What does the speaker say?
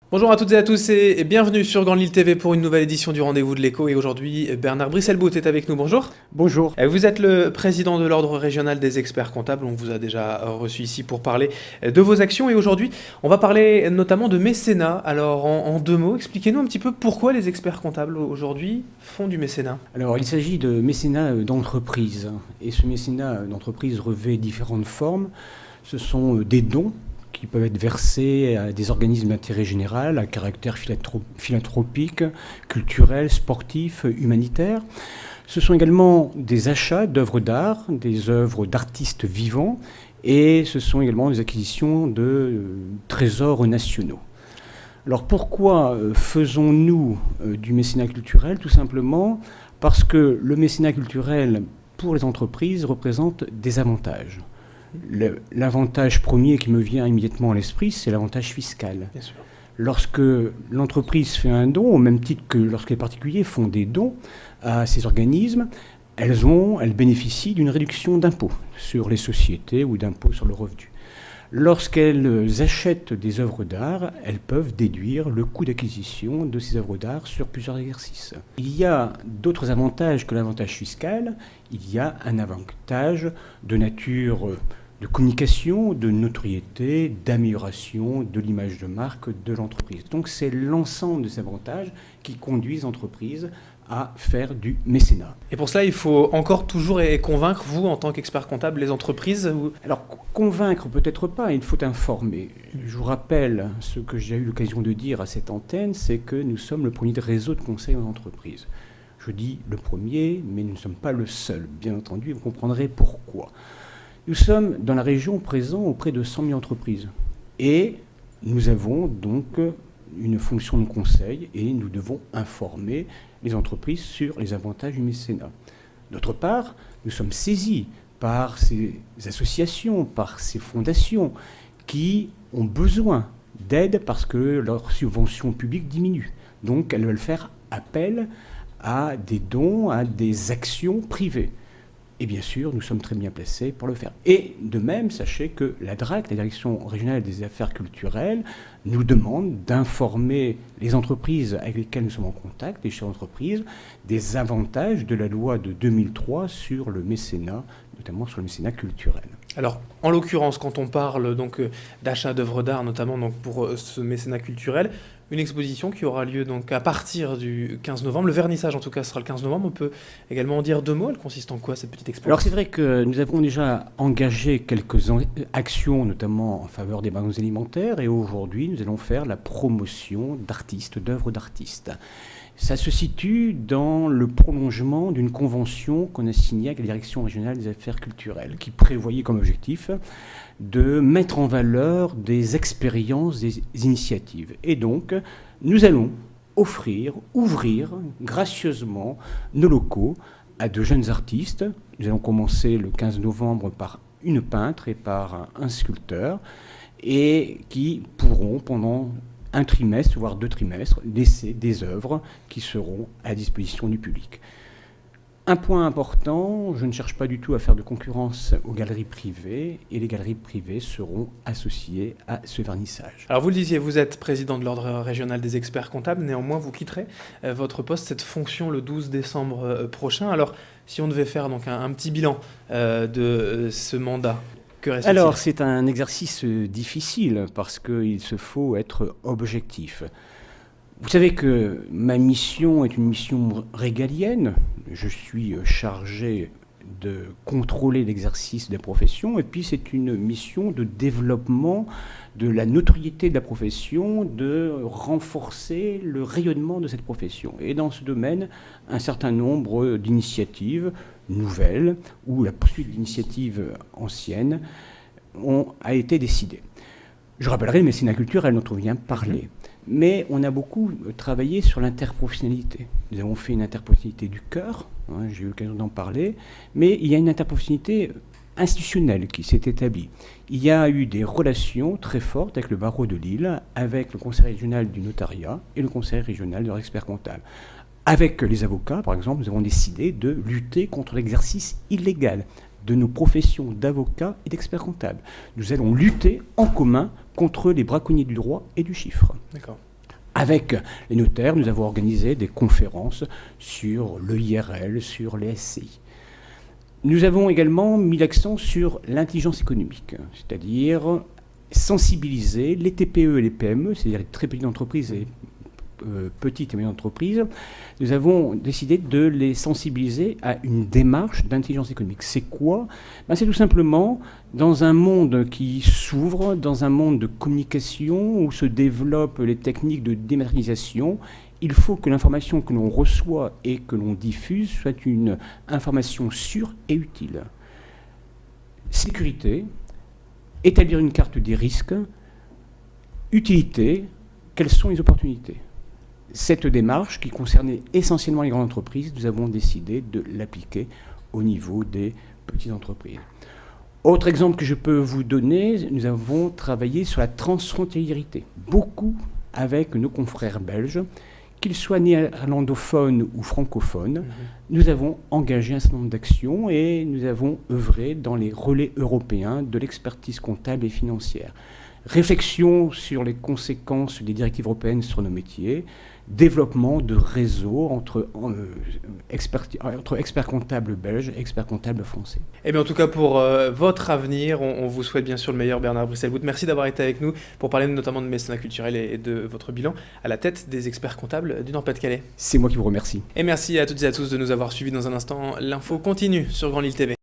Bonjour à toutes et à tous et bienvenue sur Grande Lille TV pour une nouvelle édition du Rendez-vous de l'Écho. Et aujourd'hui, Bernard Brisselbout est avec nous. Bonjour. Bonjour. Vous êtes le président de l'Ordre régional des experts comptables. On vous a déjà reçu ici pour parler de vos actions. Et aujourd'hui, on va parler notamment de mécénat. Alors, en deux mots, expliquez-nous un petit peu pourquoi les experts comptables aujourd'hui font du mécénat. Alors, il s'agit de mécénat d'entreprise. Et ce mécénat d'entreprise revêt différentes formes. Ce sont des dons qui peuvent être versés à des organismes d'intérêt général, à caractère philanthropique, culturel, sportif, humanitaire. Ce sont également des achats d'œuvres d'art, des œuvres d'artistes vivants, et ce sont également des acquisitions de trésors nationaux. Alors pourquoi faisons-nous du mécénat culturel? Tout simplement parce que le mécénat culturel pour les entreprises représente des avantages. L'avantage premier qui me vient immédiatement à l'esprit, c'est l'avantage fiscal. Bien sûr. Lorsque l'entreprise fait un don, au même titre que lorsque les particuliers font des dons à ces organismes, elles bénéficient d'une réduction d'impôts sur les sociétés ou d'impôts sur le revenu. Lorsqu'elles achètent des œuvres d'art, elles peuvent déduire le coût d'acquisition de ces œuvres d'art sur plusieurs exercices. Il y a d'autres avantages que l'avantage fiscal. Il y a un avantage de nature de communication, de notoriété, d'amélioration de l'image de marque de l'entreprise. Donc c'est l'ensemble de ces avantages qui conduisent l'entreprise à faire du mécénat. Et pour cela, il faut encore toujours convaincre, vous, en tant qu'expert comptable, les entreprises Alors, convaincre, peut-être pas, il faut informer. Je vous rappelle ce que j'ai eu l'occasion de dire à cette antenne, c'est que nous sommes le premier réseau de conseils en entreprise. Je dis le premier, mais nous ne sommes pas le seul, bien entendu, et vous comprendrez pourquoi. Nous sommes dans la région présents auprès de 100 000 entreprises. Et nous avons donc une fonction de conseil et nous devons informer les entreprises sur les avantages du mécénat. D'autre part, nous sommes saisis par ces associations, par ces fondations qui ont besoin d'aide parce que leur subvention publique diminue. Donc elles veulent faire appel à des dons, à des actions privées. Et bien sûr, nous sommes très bien placés pour le faire. Et de même, sachez que la DRAC, la Direction régionale des affaires culturelles, nous demande d'informer les entreprises avec lesquelles nous sommes en contact, les chefs d'entreprise, des avantages de la loi de 2003 sur le mécénat, notamment sur le mécénat culturel. Alors, en l'occurrence, quand on parle donc d'achat d'œuvres d'art, notamment donc pour ce mécénat culturel, une exposition qui aura lieu donc à partir du 15 novembre. Le vernissage, en tout cas, sera le 15 novembre. On peut également en dire deux mots. Elle consiste en quoi, cette petite exposition? Alors, c'est vrai que nous avons déjà engagé quelques actions, notamment en faveur des banques alimentaires, et aujourd'hui, nous allons faire la promotion d'artistes, d'œuvres d'artistes. Ça se situe dans le prolongement d'une convention qu'on a signée avec la Direction régionale des affaires culturelles, qui prévoyait comme objectif de mettre en valeur des expériences, des initiatives. Et donc, nous allons ouvrir gracieusement nos locaux à de jeunes artistes. Nous allons commencer le 15 novembre par une peintre et par un sculpteur, et qui pourront, pendant un trimestre, voire 2 trimestres, laisser des œuvres qui seront à disposition du public. Un point important, je ne cherche pas du tout à faire de concurrence aux galeries privées, et les galeries privées seront associées à ce vernissage. Alors vous le disiez, vous êtes président de l'Ordre régional des experts comptables, néanmoins vous quitterez votre poste, cette fonction, le 12 décembre prochain. Alors si on devait faire donc un petit bilan de ce mandat, que reste-t-il? Alors c'est un exercice difficile parce qu'il se faut être objectif. Vous savez que ma mission est une mission régalienne. Je suis chargé de contrôler l'exercice des professions, et puis c'est une mission de développement de la notoriété de la profession, de renforcer le rayonnement de cette profession. Et dans ce domaine, un certain nombre d'initiatives nouvelles ou la poursuite d'initiatives anciennes a été décidée. Je rappellerai le mécénat culturel dont on vient parler. Mais on a beaucoup travaillé sur l'interprofessionnalité. Nous avons fait une interprofessionnalité du cœur, j'ai eu l'occasion d'en parler, mais il y a une interprofessionnalité institutionnelle qui s'est établie. Il y a eu des relations très fortes avec le barreau de Lille, avec le conseil régional du notariat et le conseil régional de l'expert comptable. Avec les avocats, par exemple, nous avons décidé de lutter contre l'exercice illégal de nos professions d'avocats et d'experts comptables. Nous allons lutter en commun contre les braconniers du droit et du chiffre. D'accord. Avec les notaires, nous avons organisé des conférences sur le IRL, sur les SCI. Nous avons également mis l'accent sur l'intelligence économique, c'est-à-dire sensibiliser les TPE et les PME, c'est-à-dire les très petites entreprises et petites et moyennes entreprises. Nous avons décidé de les sensibiliser à une démarche d'intelligence économique. C'est quoi ? C'est tout simplement dans un monde qui s'ouvre, dans un monde de communication où se développent les techniques de dématérialisation, il faut que l'information que l'on reçoit et que l'on diffuse soit une information sûre et utile. Sécurité, établir une carte des risques, utilité, quelles sont les opportunités ? Cette démarche, qui concernait essentiellement les grandes entreprises, nous avons décidé de l'appliquer au niveau des petites entreprises. Autre exemple que je peux vous donner, nous avons travaillé sur la transfrontaliérité, beaucoup avec nos confrères belges, qu'ils soient néerlandophones ou francophones. Nous avons engagé un certain nombre d'actions et nous avons œuvré dans les relais européens de l'expertise comptable et financière. Réflexion sur les conséquences des directives européennes sur nos métiers, développement de réseaux entre experts comptables belges et experts comptables français. Eh bien, en tout cas, pour votre avenir, on vous souhaite bien sûr le meilleur, Bernard Brisselbout. Merci d'avoir été avec nous pour parler notamment de mécénat culturel et de votre bilan à la tête des experts comptables du Nord-Pas-de-Calais. C'est moi qui vous remercie. Et merci à toutes et à tous de nous avoir suivis. Dans un instant, l'info continue sur Grand Lille TV.